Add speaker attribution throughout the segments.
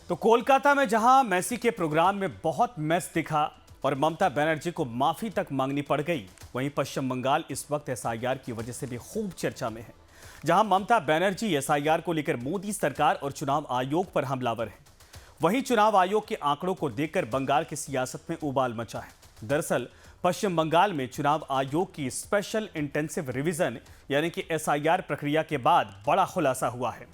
Speaker 1: तो कोलकाता में जहां मेसी के प्रोग्राम में बहुत मेस दिखा और ममता बनर्जी को माफी तक मांगनी पड़ गई, वहीं पश्चिम बंगाल इस वक्त एसआईआर की वजह से भी खूब चर्चा में है। जहां ममता बनर्जी एसआईआर को लेकर मोदी सरकार और चुनाव आयोग पर हमलावर है, वहीं चुनाव आयोग के आंकड़ों को देखकर बंगाल की सियासत में उबाल मचा है। दरअसल पश्चिम बंगाल में चुनाव आयोग की स्पेशल इंटेंसिव रिवीजन यानी कि एसआईआर प्रक्रिया के बाद बड़ा खुलासा हुआ है।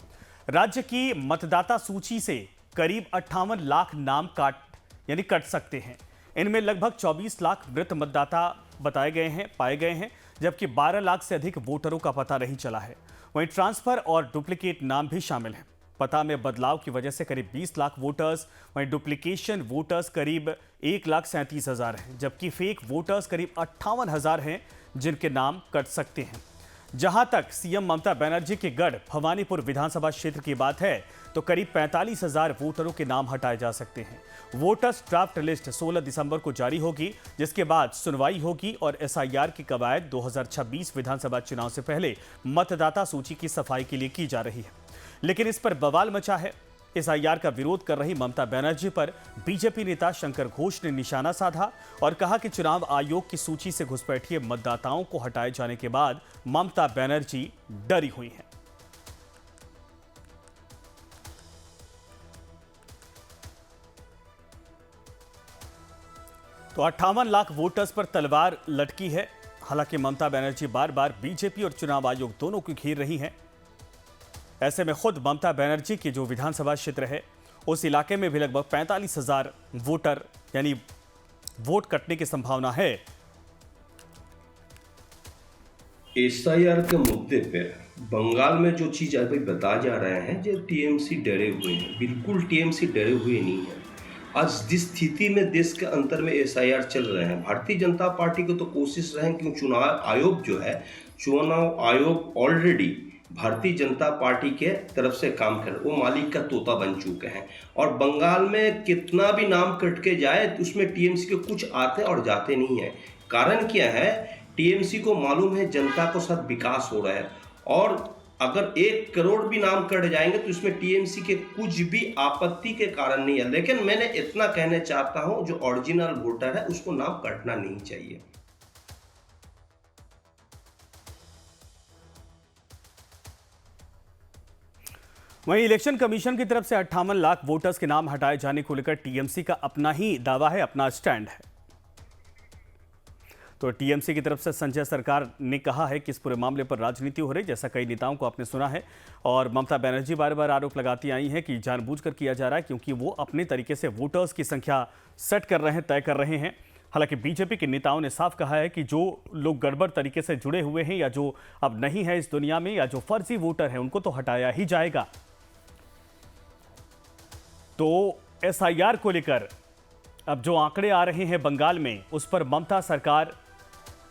Speaker 1: राज्य की मतदाता सूची से करीब 58 लाख नाम कट सकते हैं। इनमें लगभग 24 लाख मृत मतदाता पाए गए हैं, जबकि 12 लाख से अधिक वोटरों का पता नहीं चला है। वहीं ट्रांसफर और डुप्लीकेट नाम भी शामिल हैं। पता में बदलाव की वजह से करीब 20 लाख वोटर्स, वहीं डुप्लीकेशन वोटर्स करीब 1,37,000 हैं, जबकि फेक वोटर्स करीब 58,000 हैं जिनके नाम कट सकते हैं। जहां तक सीएम ममता बनर्जी के गढ़ भवानीपुर विधानसभा क्षेत्र की बात है, तो करीब 45,000 वोटरों के नाम हटाए जा सकते हैं। वोटर्स ड्राफ्ट लिस्ट 16 दिसंबर को जारी होगी, जिसके बाद सुनवाई होगी और एसआईआर की कवायद 2026 विधानसभा चुनाव से पहले मतदाता सूची की सफाई के लिए की जा रही है। लेकिन इस पर बवाल मचा है। एसआईआर का विरोध कर रही ममता बनर्जी पर बीजेपी नेता शंकर घोष ने निशाना साधा और कहा कि चुनाव आयोग की सूची से घुसपैठिए मतदाताओं को हटाए जाने के बाद ममता बनर्जी डरी हुई हैं। तो 58 लाख वोटर्स पर तलवार लटकी है। हालांकि ममता बनर्जी बार बार बीजेपी और चुनाव आयोग दोनों को घेर रही हैं। ऐसे में खुद ममता बनर्जी की जो विधानसभा क्षेत्र है, उस इलाके में भी लगभग 45,000 वोटर यानी वोट कटने की संभावना है।
Speaker 2: एसआईआर के मुद्दे पे बंगाल में जो चीज अभी बता जा रहे हैं, जो टीएमसी डरे हुए हैं, बिल्कुल टीएमसी डरे हुए नहीं है। आज जिस स्थिति में देश के अंतर में एसआईआर चल रहे हैं, भारतीय जनता पार्टी को तो कोशिश रहे कि चुनाव आयोग ऑलरेडी भारतीय जनता पार्टी के तरफ से काम कर, वो मालिक का तोता बन चुके हैं। और बंगाल में कितना भी नाम कट के जाए तो उसमें टीएमसी के कुछ आते और जाते नहीं है। कारण क्या है, टीएमसी को मालूम है जनता को साथ विकास हो रहा है, और अगर 1 करोड़ भी नाम कट जाएंगे तो इसमें टीएमसी के कुछ भी आपत्ति के कारण नहीं है। लेकिन मैंने इतना कहना चाहता हूं, जो ओरिजिनल वोटर है उसको नाम कटना नहीं चाहिए।
Speaker 1: वहीं इलेक्शन कमीशन की तरफ से 58 लाख वोटर्स के नाम हटाए जाने को लेकर टीएमसी का अपना ही दावा है, अपना स्टैंड है। तो टीएमसी की तरफ से संजय सरकार ने कहा है कि इस पूरे मामले पर राजनीति हो रही, जैसा कई नेताओं को आपने सुना है। और ममता बनर्जी बार बार आरोप लगाती आई हैं कि जानबूझकर किया जा रहा है, क्योंकि वो अपने तरीके से वोटर्स की संख्या सेट कर रहे हैं, तय कर रहे हैं। हालांकि बीजेपी के नेताओं ने साफ कहा है कि जो लोग गड़बड़ तरीके से जुड़े हुए हैं या जो अब नहीं है इस दुनिया में, या जो फर्जी वोटर हैं, उनको तो हटाया ही जाएगा। तो एसआईआर को लेकर अब जो आंकड़े आ रहे हैं बंगाल में, उस पर ममता सरकार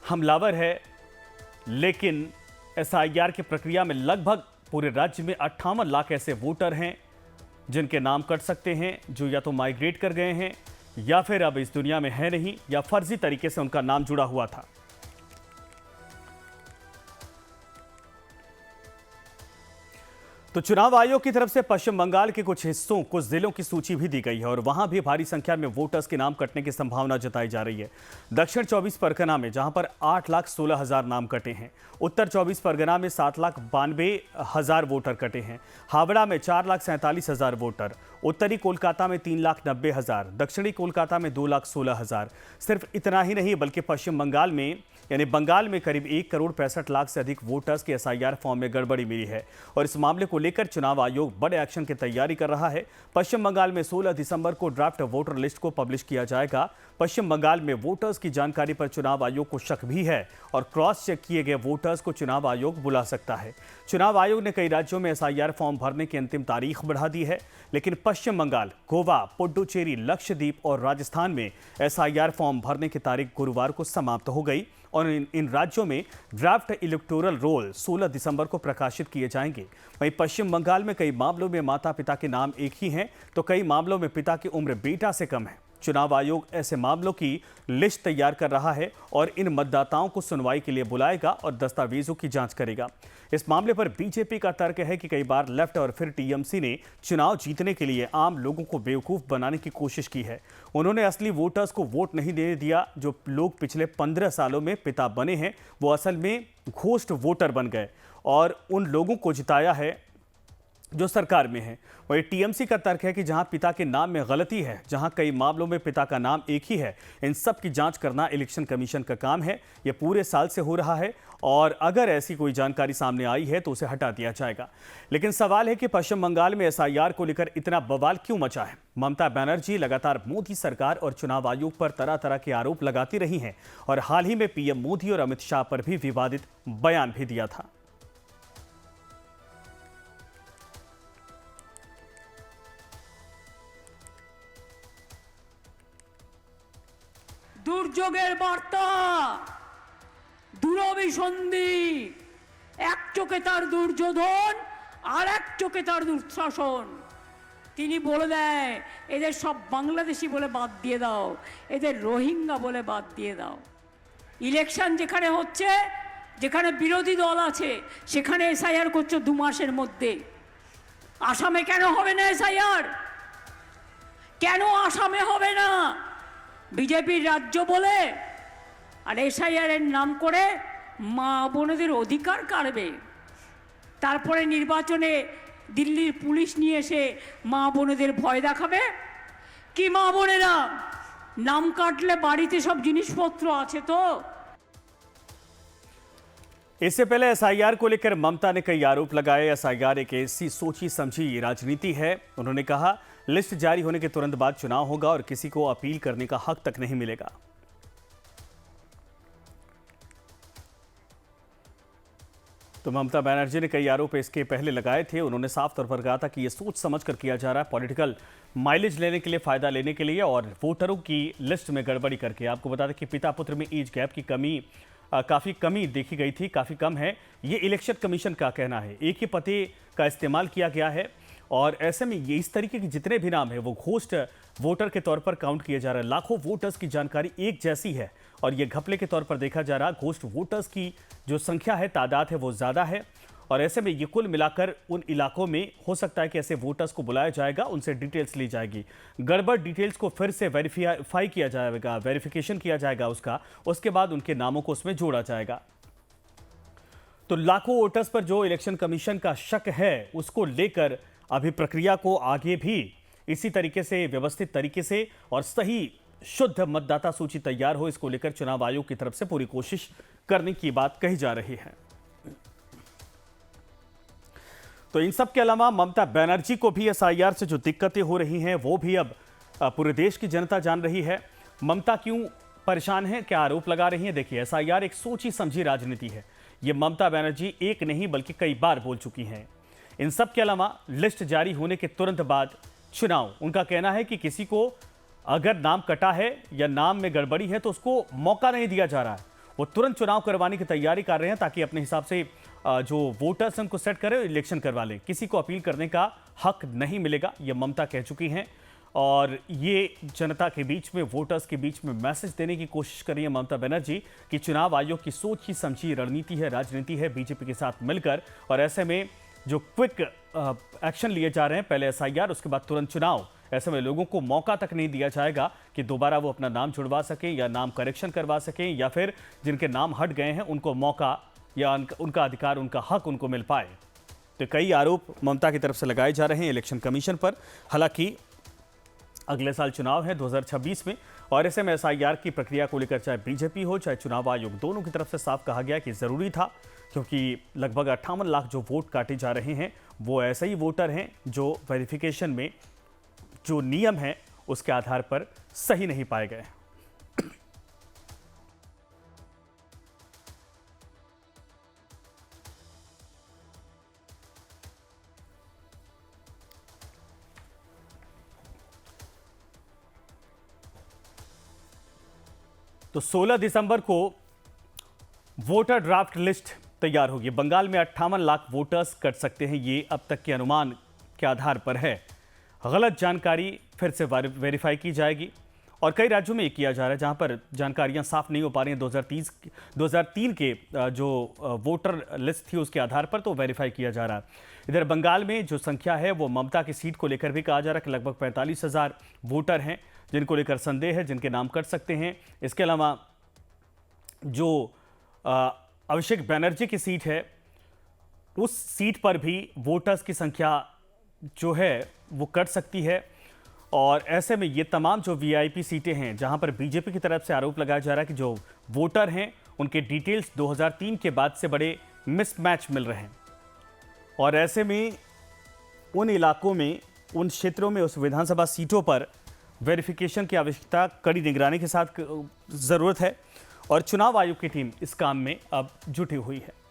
Speaker 1: हमलावर है। लेकिन एसआईआर की प्रक्रिया में लगभग पूरे राज्य में 58 लाख ऐसे वोटर हैं जिनके नाम कट सकते हैं, जो या तो माइग्रेट कर गए हैं या फिर अब इस दुनिया में है नहीं, या फर्जी तरीके से उनका नाम जुड़ा हुआ था। तो चुनाव आयोग की तरफ से पश्चिम बंगाल के कुछ हिस्सों, कुछ जिलों की सूची भी दी गई है और वहां भी भारी संख्या में वोटर्स के नाम कटने की संभावना जताई जा रही है। दक्षिण 24 परगना में जहां पर 8,16,000 नाम कटे हैं, उत्तर 24 परगना में 7,92,000 वोटर कटे हैं, हावड़ा में 4,47,000 वोटर, उत्तरी कोलकाता में 3,90,000, दक्षिणी कोलकाता में 2,16,000। सिर्फ इतना ही नहीं, बल्कि पश्चिम बंगाल में यानी बंगाल में करीब 1,65,00,000 से अधिक वोटर्स के एसआईआर फॉर्म में गड़बड़ी मिली है और इस मामले को लेकर चुनाव आयोग बड़े एक्शन की तैयारी कर रहा है। पश्चिम बंगाल में 16 दिसंबर को ड्राफ्ट वोटर लिस्ट को पब्लिश किया जाएगा। पश्चिम बंगाल में वोटर्स की जानकारी पर चुनाव आयोग को शक भी है और क्रॉस चेक किए गए वोटर्स को चुनाव आयोग बुला सकता है। चुनाव आयोग ने कई राज्यों में एसआईआर फॉर्म भरने की अंतिम तारीख बढ़ा दी है, लेकिन पश्चिम बंगाल, गोवा, पुडुचेरी, लक्षद्वीप और राजस्थान में एसआईआर फॉर्म भरने की तारीख गुरुवार को समाप्त हो गई और इन राज्यों में ड्राफ्ट इलेक्टोरल रोल 16 दिसंबर को प्रकाशित किए जाएंगे। वहीं पश्चिम बंगाल में कई मामलों में माता पिता के नाम एक ही हैं, तो कई मामलों में पिता की उम्र बेटा से कम है। चुनाव आयोग ऐसे मामलों की लिस्ट तैयार कर रहा है और इन मतदाताओं को सुनवाई के लिए बुलाएगा और दस्तावेजों की जांच करेगा। इस मामले पर बीजेपी का तर्क है कि कई बार लेफ्ट और फिर टीएमसी ने चुनाव जीतने के लिए आम लोगों को बेवकूफ बनाने की कोशिश की है। उन्होंने असली वोटर्स को वोट नहीं देने दिया। जो लोग पिछले 15 सालों में पिता बने हैं वो असल में घोस्ट वोटर बन गए और उन लोगों को जिताया है जो सरकार में है। वही टीएमसी का तर्क है कि जहां पिता के नाम में गलती है, जहां कई मामलों में पिता का नाम एक ही है, इन सब की जांच करना इलेक्शन कमीशन का काम है। यह पूरे साल से हो रहा है और अगर ऐसी कोई जानकारी सामने आई है तो उसे हटा दिया जाएगा। लेकिन सवाल है कि पश्चिम बंगाल में एसआईआर को लेकर इतना बवाल क्यों मचा है। ममता बनर्जी लगातार मोदी सरकार और चुनाव आयोग पर तरह तरह के आरोप लगाती रही हैं और हाल ही में पीएम मोदी और अमित शाह पर भी विवादित बयान भी दिया था।
Speaker 3: দুর্যোগের বার্তা, দুরভিসন্ধি, এক চোখে তার দুর্যোধন আর এক চোখে তার দুঃশাসন। তিনি বলে দেয় এদের সব বাংলাদেশি বলে বাদ দিয়ে দাও, এদের রোহিঙ্গা বলে বাদ দিয়ে দাও। ইলেকশন যেখানে হচ্ছে, যেখানে বিরোধী দল আছে, সেখানে এসআইআর করছে 2 মাসের মধ্যে। আসামে কেন হবে না এসআইআর? কেন আসামে হবে না? বিজেপির রাজ্য বলে আর এসআইআরের নাম করে মা বোনদের অধিকার কাড়বে। তারপরে নির্বাচনে দিল্লির পুলিশ নিয়ে এসে মা বোনদের ভয় দেখাবে। কি মা বোনেরা, নাম কাটলে বাড়িতে সব জিনিসপত্র আছে তো?
Speaker 1: इससे पहले एसआईआर को लेकर ममता ने कई आरोप लगाए। एसआईआर एक ऐसी सोची समझी राजनीति है। उन्होंने कहा लिस्ट जारी होने के तुरंत बाद चुनाव होगा और किसी को अपील करने का हक तक नहीं मिलेगा। तो ममता बनर्जी ने कई आरोप इसके पहले लगाए थे। उन्होंने साफ तौर पर कहा था कि यह सोच समझ कर किया जा रहा है, पॉलिटिकल माइलेज लेने के लिए, फायदा लेने के लिए और वोटरों की लिस्ट में गड़बड़ी करके। आपको बता दें कि पिता पुत्र में एज गैप की कमी काफ़ी कमी देखी गई थी, काफ़ी कम है, ये इलेक्शन कमीशन का कहना है। एक ही पते का इस्तेमाल किया गया है और ऐसे में ये इस तरीके के जितने भी नाम है वो घोस्ट वोटर के तौर पर काउंट किए जा रहे हैं। लाखों वोटर्स की जानकारी एक जैसी है और ये घपले के तौर पर देखा जा रहा। घोस्ट वोटर्स की जो संख्या है, तादाद है, वो ज़्यादा है और ऐसे में ये कुल मिलाकर उन इलाकों में हो सकता है कि ऐसे वोटर्स को बुलाया जाएगा, उनसे डिटेल्स ली जाएगी, गड़बड़ डिटेल्स को फिर से वेरीफाई किया जाएगा, वेरिफिकेशन किया जाएगा उसका, उसके बाद उनके नामों को उसमें जोड़ा जाएगा। तो लाखों वोटर्स पर जो इलेक्शन कमीशन का शक है उसको लेकर अभी प्रक्रिया को आगे भी इसी तरीके से, व्यवस्थित तरीके से और सही शुद्ध मतदाता सूची तैयार हो, इसको लेकर चुनाव आयोग की तरफ से पूरी कोशिश करने की बात कही जा रही है। तो इन सब के अलावा ममता बनर्जी को भी एसआईआर से जो दिक्कतें हो रही हैं वो भी अब पूरे देश की जनता जान रही है। ममता क्यों परेशान है, क्या आरोप लगा रही हैं? देखिए, एसआईआर एक सोची समझी राजनीति है। ये ममता बनर्जी एक नहीं बल्कि कई बार बोल चुकी हैं। इन सब के अलावा लिस्ट जारी होने के तुरंत बाद चुनाव, उनका कहना है कि किसी को अगर नाम कटा है या नाम में गड़बड़ी है तो उसको मौका नहीं दिया जा रहा है। वो तुरंत चुनाव करवाने की तैयारी कर रहे हैं ताकि अपने हिसाब से जो वोटर्स उनको सेट करे, इलेक्शन करवा लें। किसी को अपील करने का हक नहीं मिलेगा, ये ममता कह चुकी हैं और ये जनता के बीच में, वोटर्स के बीच में मैसेज देने की कोशिश कर रही है ममता बनर्जी कि चुनाव आयोग की सोची समझी रणनीति है, राजनीति है बीजेपी के साथ मिलकर। और ऐसे में जो क्विक एक्शन लिए जा रहे हैं, पहले एसआईआर, उसके बाद तुरंत चुनाव, ऐसे में लोगों को मौका तक नहीं दिया जाएगा कि दोबारा वो अपना नाम जुड़वा सकें या नाम करेक्शन करवा सकें या फिर जिनके नाम हट गए हैं उनको मौका या उनका अधिकार, उनका हक उनको मिल पाए। तो कई आरोप ममता की तरफ से लगाए जा रहे हैं इलेक्शन कमीशन पर। हालांकि अगले साल चुनाव है 2026 में और ऐसे में एसआईआर की प्रक्रिया को लेकर चाहे बीजेपी हो चाहे चुनाव आयोग, दोनों की तरफ से साफ कहा गया कि ज़रूरी था, क्योंकि लगभग 58 लाख जो वोट काटे जा रहे हैं वो ऐसे ही वोटर हैं जो वेरिफिकेशन में जो नियम है उसके आधार पर सही नहीं पाए गए। तो 16 दिसंबर को वोटर ड्राफ्ट लिस्ट तैयार होगी। बंगाल में 58 लाख वोटर्स कट सकते हैं, ये अब तक के अनुमान के आधार पर है। गलत जानकारी फिर से वेरीफाई की जाएगी और कई राज्यों में ये किया जा रहा है जहां पर जानकारियां साफ नहीं हो पा रही हैं। 2003 के जो वोटर लिस्ट थी उसके आधार पर तो वेरीफाई किया जा रहा है। इधर बंगाल में जो संख्या है वो ममता की सीट को लेकर भी कहा जा रहा है कि लगभग 45,000 वोटर हैं जिनको लेकर संदेह है, जिनके नाम कट सकते हैं। इसके अलावा जो अभिषेक बनर्जी की सीट है उस सीट पर भी वोटर्स की संख्या जो है वो कट सकती है। और ऐसे में ये तमाम जो वीआईपी सीटें हैं जहां पर बीजेपी की तरफ से आरोप लगाया जा रहा है कि जो वोटर हैं उनके डिटेल्स 2003 के बाद से बड़े मिसमैच मिल रहे हैं। और ऐसे में उन इलाकों में, उन क्षेत्रों में, उस विधानसभा सीटों पर वेरिफिकेशन की आवश्यकता कड़ी निगरानी के साथ ज़रूरत है और चुनाव आयोग की टीम इस काम में अब जुटी हुई है।